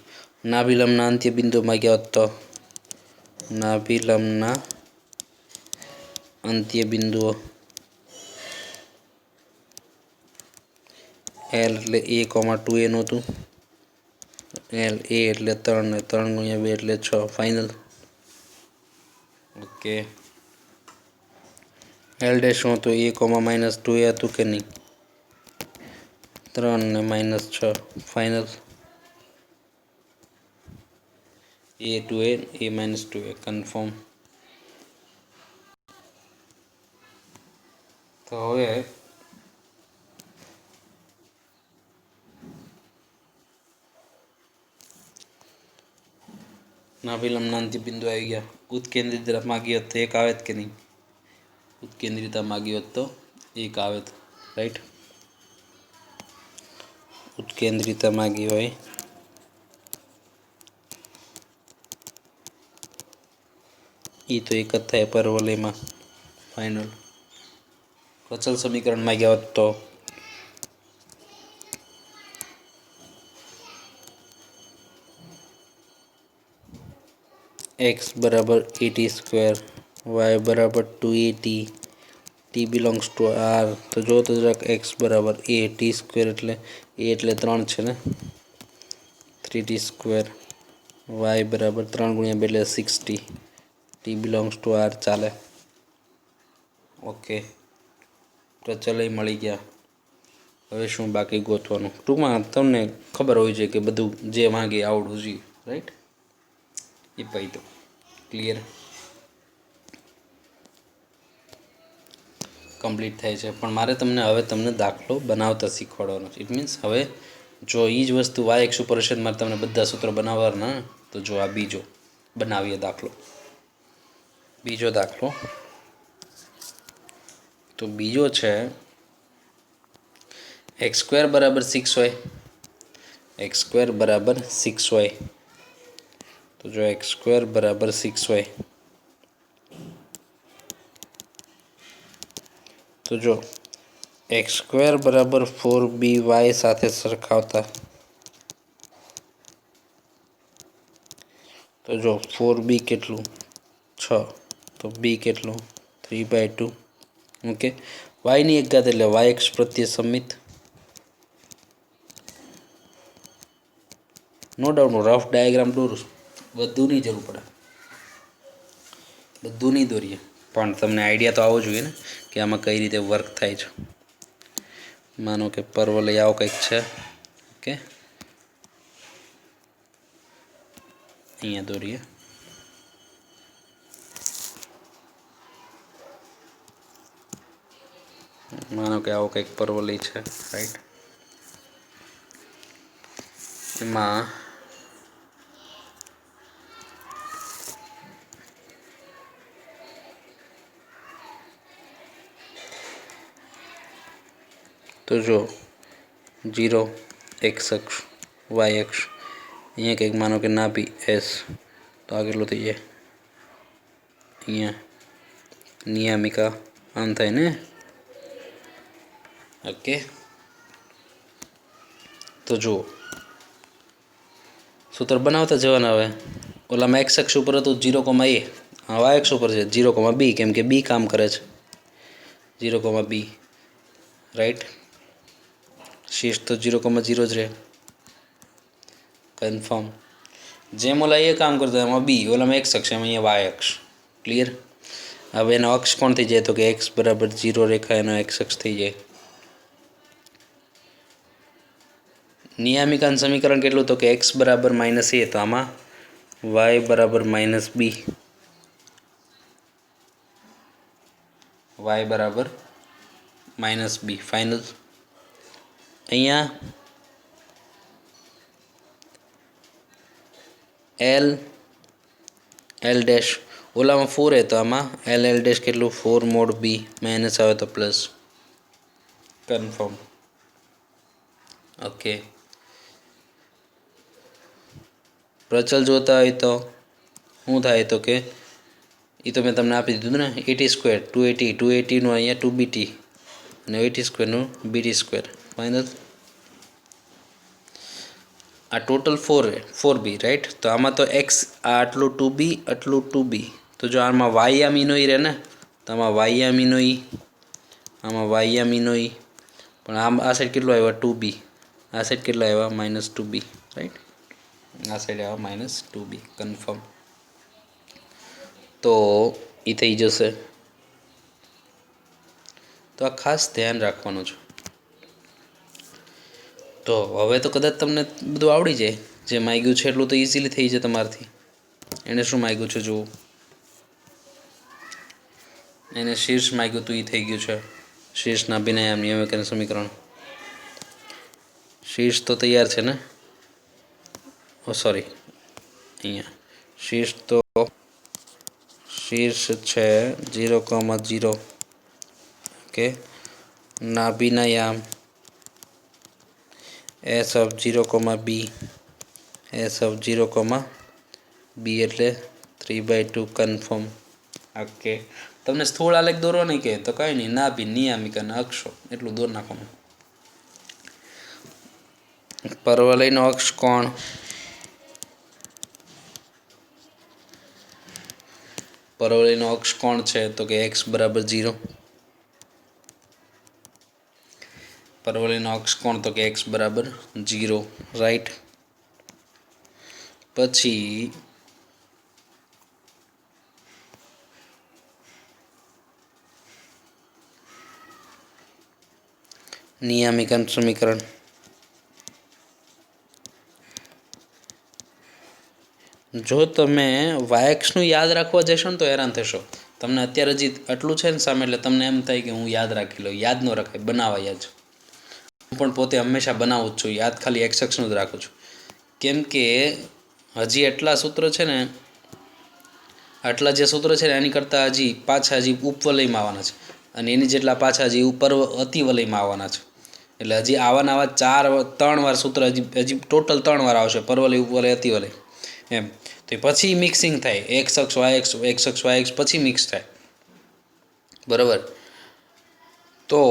નાભિલંબના અંત્ય બિંદુ માગ્યા હોત તો નાભિલંબના અંત્ય બિંદુઓ એલ એટલે 1,2 એનું હતું, એલ એ એટલે 3 ને 3 × 2 એટલે 6 ફાઇનલ. ઓકે, એલ ડેશ શું હતું? એ કોમા માઇનસ 2 એ હતું કે નહીં? 3 ને -6 ફાઇનલ. એ ટુ એ -2 એ કન્ફર્મ. તો હવે નાભિલંબનાથી બિંદુ આવી ગયા. ઉત્કેન્દ્રિત માગી હોત તો એક આવે કે નહીં? ઉત્કેન્દ્રિતા માગી હોત તો એક આવે, રાઈટ. ઉત્કેન્દ્રિતા માગી હોય એ તો એક જ થાય પરવલયમાં ફાઇનલ. અચલ સમીકરણ માગ્યા હોત તો x બરાબર at², y બરાબર 2at, t belongs to r. તો જો તો જરાક x બરાબર at² એટલે a એટલે 3 છે ને, 3t², y બરાબર 3 × 2 એટલે 6t, t belongs to r ચાલે. ઓકે, પ્રચલય મળી ગયા. હવે શું બાકી ગોતવાનું? ટૂંકમાં તમને ખબર હોવી જોઈએ કે બધું જે માંગે આવડવું જોઈએ, રાઈટ. એ પાઈ તો ક્લિયર કમ્પ્લીટ થાય છે. પણ મારે તમને દાખલો બનાવતા શીખવાડવાનો છે. ઇટ મીન્સ હવે જો એ જ વસ્તુ વાય એક્સ ઉપર હશે મારે તમને બધા સૂત્રો બનાવવાના. તો જો આ બીજો બનાવીએ દાખલો. બીજો દાખલો તો બીજો છે x² બરાબર 6y. x² બરાબર 6y. તો જો x² બરાબર 6y, તો જો x² બરાબર 4by સાથે સરખાવતા. તો જો 4b કેટલું? 6. તો b કેટલું? 3/2. ઓકે, વાયની એક ઘાત એટલે વાય એક્સ પ્રત્યે સમિત. નો ડાઉટ હું રફ ડાયાગ્રામ દોરું છું, બધું નહીં જરૂર પડે, બધું નહીં દોરીએ, પણ તમને આઈડિયા તો આવવો જોઈએ ને કે આમાં કઈ રીતે વર્ક થાય છે. માનો કે પરવલય આવો કંઈક છે. ઓકે, અહીંયા દોરીએ. માનો કે આવો કંઈક પરવલય છે, રાઈટ. એમાં તો જો 0 x અક્ષ, વાય અક્ષ, અહીંયા કંઈક માનો કે નાભી એસ. તો આ કેટલું થઈ જાય? અહીંયા નિયામિકા આમ થાય ને. ઓકે, તો જુઓ સૂત્ર બનાવતા જવાના. હવે ઓલામાં એક્સ અક્ષ ઉપર હતું 0,a, વાય અક્ષ ઉપર છે 0,b, કેમ કે બી કામ કરે છે 0,b, રાઈટ. શેષ તો 0,0 જ રહે, કન્ફર્મ. જેમ ઓલા એ કામ કરતો એમાં બી, ઓલામાં એક્સ અક્ષ, એમાં અહીંયા વાય અક્ષ. ક્લિયર. હવે એનો અક્ષ કોણ થઈ જાય? તો કે એક્સ બરાબર 0 રેખા એનો એક્સ અક્ષ થઈ જાય. નિયામિકાનું સમીકરણ કેટલું? તો કે એક્સ બરાબર -a, તો આમાં વાય બરાબર -b, વાય બરાબર -b ફાઇનલ. અહીંયા એલ ડેશ ઓલામાં 4 તો આમાં એલ ડેશ કેટલું? 4 mod b, માઇનસ આવે તો પ્લસ, કન્ફર્મ. ઓકે, પ્રચલ જોતા હોય તો શું થાય? તો કે એ તો મેં તમને આપી દીધું ને, 80², 280, 280નું અહીંયા 2bt અને 80²નું bt², ફાઇનલ. આ ટોટલ 4b, રાઈટ. તો આમાં તો એક્સ આટલું 2b, આટલું 2b. તો જો આમાં વાય મીનો રહે ને, તો આમાં વાય મીનો આમાં વાય મીનો પણ આમ આ સાઈડ કેટલું આવ્યા? 2b. આ સાઈડ કેટલા આવ્યા? -2b, right. આ સાઈડ આવ્યા -2b, કન્ફર્મ. તો એ થઈ જશે તો આ ખાસ ધ્યાન રાખવાનું છે. તો હવે તો કદાચ તમને બધું આવડી જાય, જે માગ્યું છે એટલું તો ઇઝીલી થઈ જાય તમારાથી. એને શું માગ્યું છે જુઓ, એને શીર્ષ માગ્યું હતું એ થઈ ગયું છે. શીર્ષના બિનાયામ નિયમિકરણ સમીકરણ. શીર્ષ તો તૈયાર છે ને, સોરી અહીંયા શીર્ષ તો શીર્ષ છે 0,0. ઓકે, નાભિનાયામ s of 0,b, s of 0,b એટલે 3/2 કન્ફર્મ. ઓકે, તમને સ્થૂળ આલેખ દોરવા નહીં કહે તો કાંઈ નહીં, નાભિ નિયામિક અને અક્ષો એટલું દોર નાખવાનું. પરવલયનો અક્ષ કોણ? પરવલયનો અક્ષ કોણ છે તો કે x બરાબર 0. પરવલયનો અક્ષ કોણ તો કે x બરાબર 0, રાઈટ. પછી નિયામિકન સમીકરણ. જો તમે વાયક્ષનું યાદ રાખવા જશો ને તો હેરાન થશો. તમને અત્યારે હજી આટલું છે ને સામે એટલે તમને એમ થાય કે હું યાદ રાખી લઉં. યાદ ન રખાય, બનાવાય યાદ. હું પણ પોતે હંમેશા બનાવું જ છું, યાદ ખાલી x અક્ષનું જ રાખું છું. કેમ કે હજી એટલા સૂત્ર છે ને, આટલા જે સૂત્ર છે ને એની કરતાં હજી પાછા હજી ઉપવલયમાં આવવાના છે, અને એની જેટલા પાછા હજી ઉપર અતિવલયમાં આવવાના છે. એટલે હજી આવાના આવા 3 વાર સૂત્ર હજી ટોટલ 3 વાર આવશે, પરવલય, ઉપવલય, અતિવલય એમ. તો પછી મિક્સિંગ થાય, એક્સ અક્ષ વાય અક્ષ, એક્સ અક્ષ વાય અક્ષ પછી મિક્સ થાય, બરાબર. તો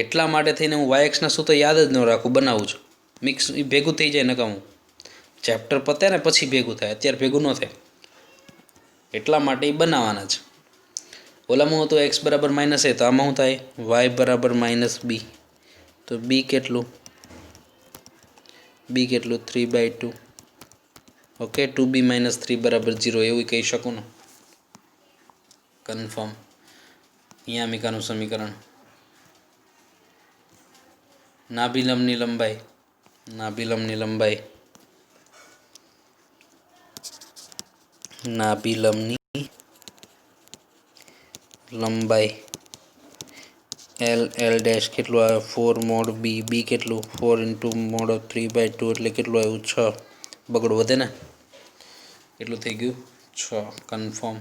એટલા માટે થઈને હું વાય અક્ષના સૂત્ર યાદ જ ન રાખું, બનાવું છું. મિક્સ એ ભેગું થઈ જાય નકામું. ચેપ્ટર પતે ને પછી ભેગું થાય, અત્યારે ભેગું ન થાય. એટલા માટે એ બનાવવાના છે. ઓલામાં હું તો એક્સ બરાબર માઇનસ એ, તો આમાં શું થાય વાય બરાબર -b. તો બી કેટલું? બી કેટલું? 3/2. ઓકે, 2b - 3 બરાબર 0 એવું કહી શકું ને, કન્ફર્મ. નિયામિકાનું સમીકરણ. નાભિલંબની લંબાઈ, નાભિલંબની લંબાઈ, નાભિલંબની લંબાઈ L ડેશ કેટલું આવે? 4 mod b. b કેટલું? 4 * mod 3/2 એટલે કેટલું આવ્યું? 6. બગડો વધે ને, એટલું થઈ ગયું 6, કન્ફર્મ.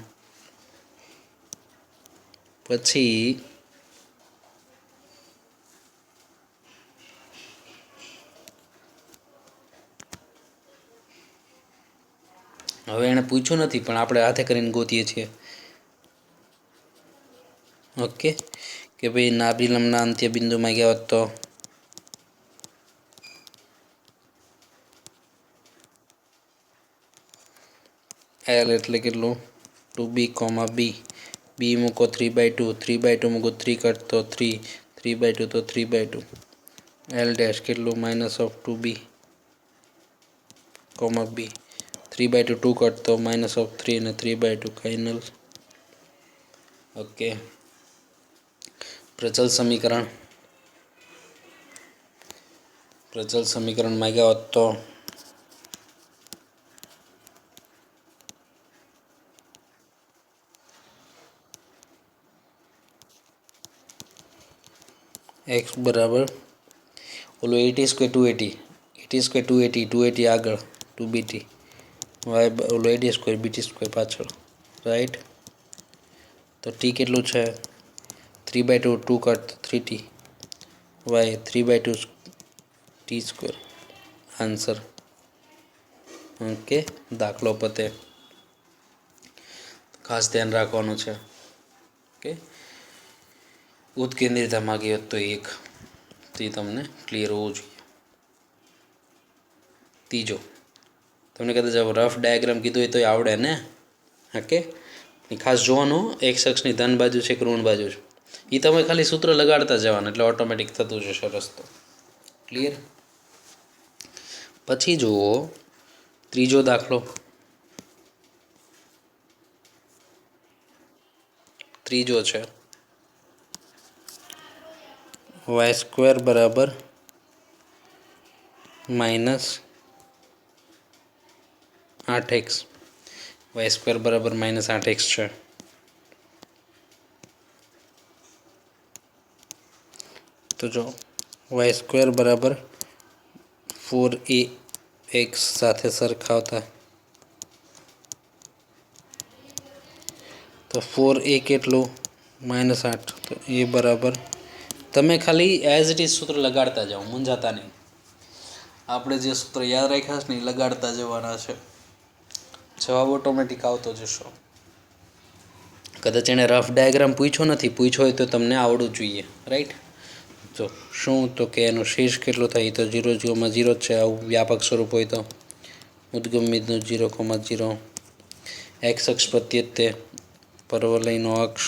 પછી હવે એણે પૂછ્યું નથી પણ આપણે હાથે કરીને ગોતીએ છીએ. ઓકે, કે ભાઈ નાભિલંબના અંત્ય બિંદુમાં ગયા હોત તો L એટલે કેટલું? 2b, b. b મૂકો 3/2, 3/2 મૂકો 3 કટ તો 3, 3/2 તો 3/2. L ડેશ કેટલું? -2b, b. 3/2 2 કટ તો -3 અને 3/2 ફાઇનલ. ઓકે, પ્રચલ સમીકરણ. પ્રચલ સમીકરણ માંગ્યા હોત તો x બરાબર ઓલું 80² 280, 80² 280, 280 આગળ 2bt, y ઓલું 80² bt² પાછળ, રાઈટ. તો t કેટલું છે? 3/2 2 cut 3t, y 3/2 t². Answer. Okay, દાખલો પતે. ખાસ ધ્યાન રાખવાનું છે. ઓકે, ઉત્કેન્દ્રિતા માગી હોત તો 1, તે તમને ક્લિયર હોવું જોઈએ. ત્રીજો, તમને કદાચ રફ ડાયાગ્રામ કીધું હોય તો આવડે ને. ઓકે, ખાસ જોવાનું એક્સ અક્ષની ધન બાજુ છે કે ઋણ બાજુ છે, એ તમે ખાલી સૂત્ર લગાડતા જવાનું એટલે ઓટોમેટિક થતું જશે રસ્તો. ક્લિયર. પછી જુઓ ત્રીજો દાખલો. ત્રીજો છે વાય સ્ક્વેર બરાબર માઇનસ 8x. વાય સ્ક્વેર બરાબર માઇનસ 8x છે. તો જો વાય સ્ક્વેર બરાબર 4ax સાથે સરખાવતા તો 4a કેટલું -8. તો એ બરાબર તમે ખાલી એઝ ઇટ ઇઝ સૂત્ર લગાડતા જાઓ, મૂંઝાતા નહીં. આપણે જે સૂત્ર યાદ રાખ્યા છે ને એ લગાડતા જવાના છે. જવાબ ઓટોમેટિક આવતો જશો. કદાચ એણે રફ ડાયાગ્રામ પૂછ્યો નથી, પૂછ્યો હોય તો તમને આવડવું જોઈએ, રાઈટ. જો શું તો કે એનો શેષ કેટલો થાય તો 0, 0 જ છે. આવું વ્યાપક સ્વરૂપ હોય તો ઉદ્ગમ બિંદુ 0,0. એક્સ અક્ષ પ્રત્યે તે પરવલયનો અક્ષ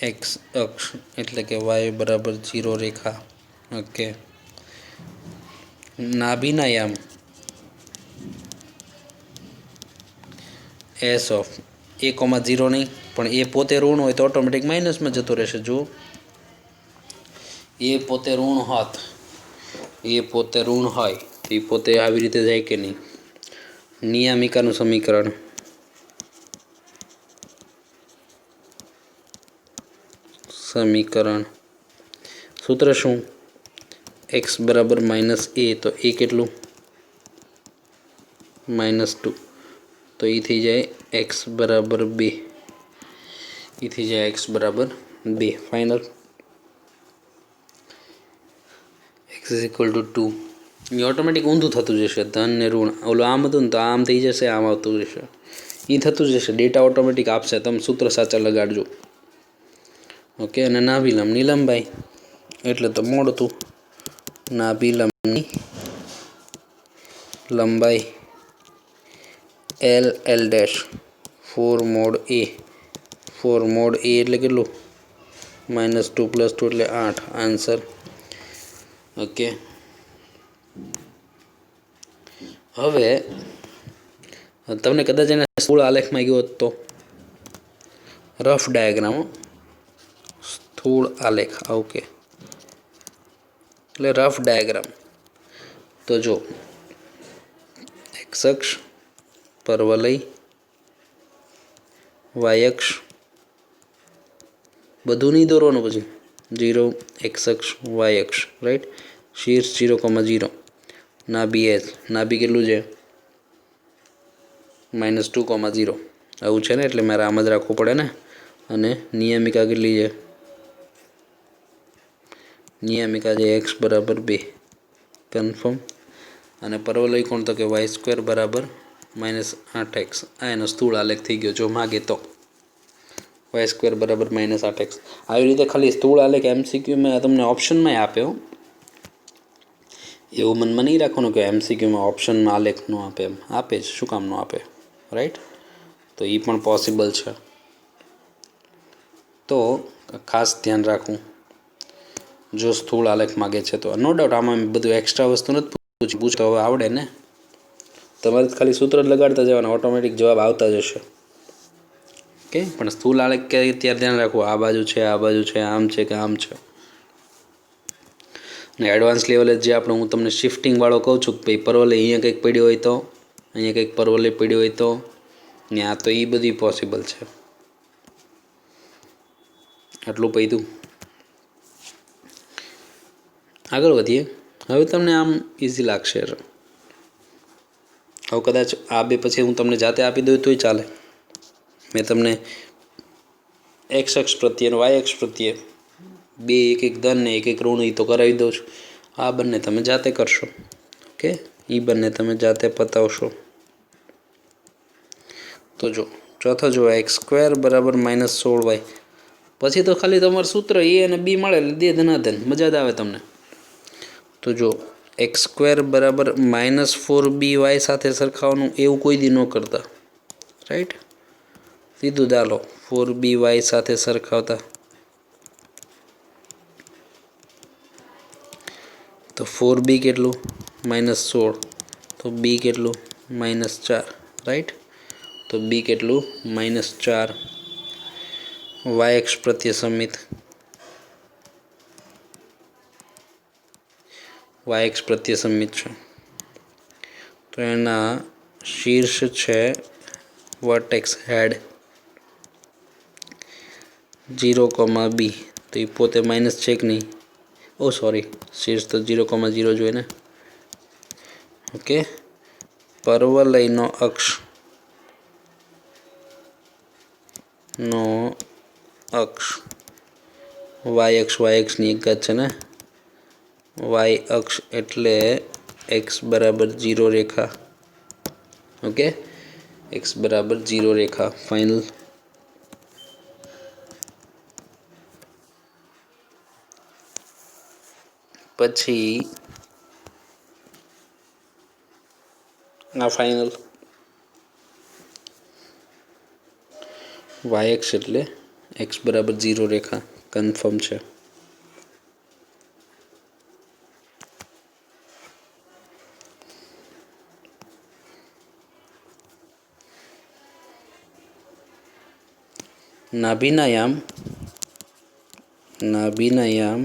એક્સ અક્ષ એટલે કે વાય બરાબર 0 રેખા. ઓકે. નાભીના યામ એસ ઓફ a,0 નહીં, પણ એ પોતે ઋણ હોય તો ઓટોમેટિક માઇનસમાં જતો રહેશે. જો એ પોતે ઋણ હોત, એ પોતે ઋણ હોય તો એ પોતે આવી રીતે જાય કે નહીં. નિયામિકાનું સમીકરણ સૂત્ર શું? એક્સ બરાબર -a તો એ કેટલું -2. તો એ થઈ જાય એક્સ બરાબર 2. એ થઈ જાય એક્સ બરાબર 2. Final. X is equal to 2. A automatic ઊંધું થતું જશે. ધન ને ઋણ ઓલું આમ હતું ને તો આમ થઈ જશે, આમ આવતું જશે. એ થતું જશે. ડેટા ઓટોમેટિક આપશે. તમે સૂત્ર સાચા લગાડજો. ઓકે. અને નાભિલંબની લંબાઈ એટલે તો મોડતું. નાભિલંબની લંબાઈ L dash 4 mod a. 4 mod a એટલે કેટલું? -2 + 2 એટલે 8. આન્સર. ઓકે. હવે તમને કદાચ એને સ્થૂળ આલેખમાં ગયો તો રફ ડાયાગ્રામ, સ્થૂળ આલેખ. ઓકે. એટલે રફ ડાયાગ્રામ તો જો એક્સ અક્ષ પરવલય, વાય અક્ષ બધું નહીં દોરવાનું. પછી 0 એક્સ અક્ષ, વાય અક્ષ, રાઈટ. શીર્ષ 0,0. નાભી એચ, નાભી કેટલું છે? -2,0. આવું છે ને, એટલે મારે આમ જ રાખવું પડે ને. અને નિયમિકા કેટલી છે? નિયમિકા છે એક્સ બરાબર 2. કન્ફર્મ. અને પરવલય કોણ? તો કે વાય સ્ક્વેર બરાબર -8x. આ એનો સ્થૂળ આલેખ થઈ ગયો. જો માગે તો વાય સ્ક્વેર બરાબર -8x. આવી રીતે ખાલી સ્થૂળ આલેખ MCQમાં તમને ઓપ્શનમાં આપ્યો. એવું મનમાં નહીં રાખવાનું કે MCQમાં ઓપ્શનમાં આલેખ ન આપે. એમ આપે જ. શું કામ ન આપે, રાઈટ. તો એ પણ પોસિબલ છે. તો ખાસ ધ્યાન રાખવું જો સ્થૂળ આલેખ માગે છે તો. નો ડાઉટ આમાં બધું એક્સ્ટ્રા વસ્તુ નથી પૂછતો. હવે આવડે ને, તમારે ખાલી સૂત્ર લગાડતા જવાના, ઓટોમેટિક જવાબ આવતા જશે. ઓકે. પણ સ્થૂળ આલેખ કે ત્યારે ધ્યાન રાખવું, આ બાજુ છે, આ બાજુ છે, આમ છે કે આમ છે. અને એડવાન્સ લેવલે જે આપણે હું તમને શિફ્ટિંગવાળો કહું છું કે ભાઈ પરવલય અહીંયા કંઈક પડ્યો હોય તો, અહીંયા કંઈક પરવલય પડ્યો હોય તો, ને આ તો એ બધી પોસિબલ છે. આટલું પૈદું. આગળ વધીએ. હવે તમને આમ ઇઝી લાગશે. હવે કદાચ આ બે પછી હું તમને જાતે આપી દઉં તોય ચાલે. મેં તમને એક્સ અક્ષ પ્રત્યે અને વાય અક્ષ પ્રત્યે બે એક ધન ને એક ઋણ તો કરાવી દઉં છું. આ બંને તમે જાતે કરશો. ઓકે. એ બંને તમે જાતે પતાવશો. તો જો ચોથો જો એક્સ સ્ક્વેર બરાબર -16y. પછી તો ખાલી તમારું સૂત્ર એ અને બી મળે એટલે દે ધનાધન. મજા જ આવે તમને. તો જો એક્સ સ્ક્વેર બરાબર -4by સાથે સરખાવવાનું એવું કોઈ દી ન કરતા, રાઈટ. સીધું ચાલો 4by સાથે સરખાવતા તો 4b કેટલું? -16. તો બી કેટલું? -4, રાઈટ. તો બી કેટલું? -4. વાય એક્સ પ્રત્યે સમિત, વાય એક્સ પ્રત્યે સમિત છે તો એના શીર્ષ છે વર્ટેક્સ હેડ 0,b તો એ પોતે માઇનસ છે કે નહીં? ઓ સોરી, શીર્ષ તો 0,0 જોઈએ ને. ઓકે, પર્વલયનો અક્ષ વાય એક્સની એક ઘાત છે ને. વાય અક્ષ એટલે એક્સ બરાબર 0 રેખા. ઓકે, એક્સ બરાબર 0 રેખા. ફાઇનલ. પછી આ ફાઇનલ વાય એક્સ એટલે એક્સ બરાબર 0 રેખા કન્ફર્મ છે. નાભીના યામ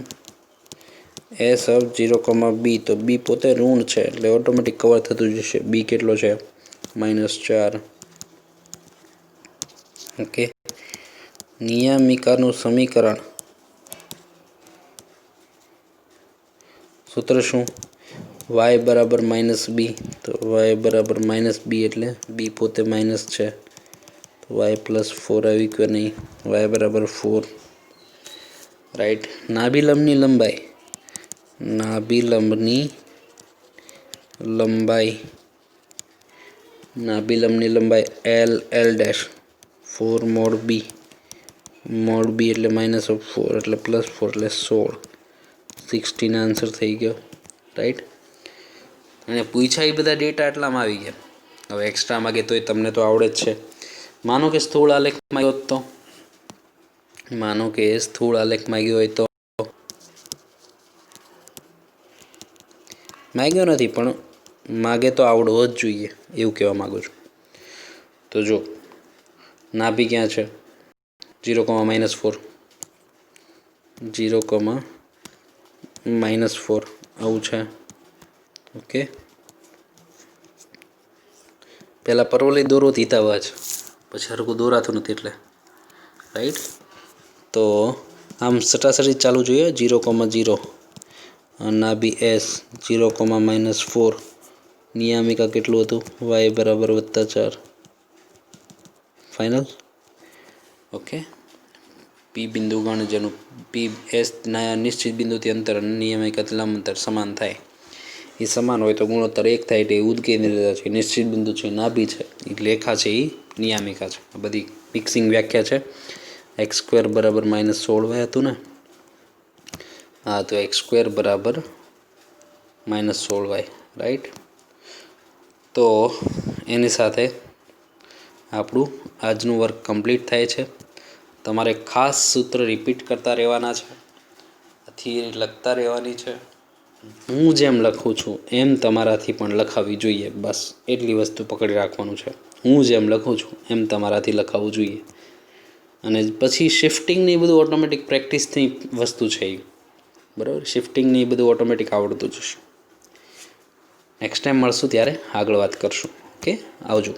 એસ ઓફ 0,b તો બી પોતે ઋણ છે એટલે ઓટોમેટિક કવર થતું જશે. બી કેટલો છે? -4. ઓકે, નિયામિકાનું સમીકરણ સૂત્ર શું? વાય બરાબર -b તો વાય બરાબર -b એટલે બી પોતે માઇનસ છે તો વાય +4 આવી ગયો નહીં. વાય બરાબર 4. રાઈટ. નાભિલંબની લંબાઈ L ડેશ 4 mod b એટલે -4 એટલે +4 એટલે 16. 16 આન્સર થઈ ગયો. રાઈટ. અને પૂછા એ બધા ડેટા એટલામાં આવી ગયા. હવે એક્સ્ટ્રા માગે તોય તમને તો આવડે જ છે. માનો કે સ્થૂળ આલેખ માંગ્યો હોય તો માગ્યો નથી પણ માગે તો આવડવો જ જોઈએ એવું કહેવા માગું છું. તો જો નાભી ક્યાં છે? 0,-4 0,-4 આવું છે. ઓકે, પહેલાં પરવલય દોરો હિતાવહ છે પછી હરખું દોરાતું નથી એટલે. રાઈટ. તો આમ સટાસટી ચાલુ જોઈએ. 0,0 નાભી એસ 0,-4 નિયામિકા કેટલું હતું? વાય બરાબર +4. ફાઇનલ. ઓકે, પી બિંદુ ગણ જેનું પી એસ નિશ્ચિત બિંદુથી અંતર અને નિયામિકાથી લંબ અંતર સમાન થાય. એ સમાન હોય તો ગુણોત્તર 1 થાય એટલે એ ઉદકેન્દ્રિયતા છે. નિશ્ચિત બિંદુ છે, નાભી છે, એ લેખા છે, એ નિયામિકા છે. આ બધી મિક્સિંગ વ્યાખ્યા છે. x² બરાબર -16y હતું ને? હા, તો x² બરાબર -16y. રાઈટ. તો એની સાથે આપણું આજનું વર્ક કમ્પ્લીટ થાય છે. તમારે ખાસ સૂત્ર રિપીટ કરતા રહેવાના છે, થિયરી લખતા રહેવાની છે. હું જેમ લખું છું એમ તમારાથી પણ લખાવવી જોઈએ. બસ એટલી વસ્તુ પકડી રાખવાનું છે. હું જેમ લખું છું એમ તમારાથી લખાવવું જોઈએ. અને પછી શિફ્ટિંગની બધું ઓટોમેટિક પ્રેક્ટિસની વસ્તુ છે એ. બરાબર, શિફ્ટિંગની બધું ઓટોમેટિક આવડતું જશે. નેક્સ્ટ ટાઈમ મળશું ત્યારે આગળ વાત કરશું. ઓકે, આવજો.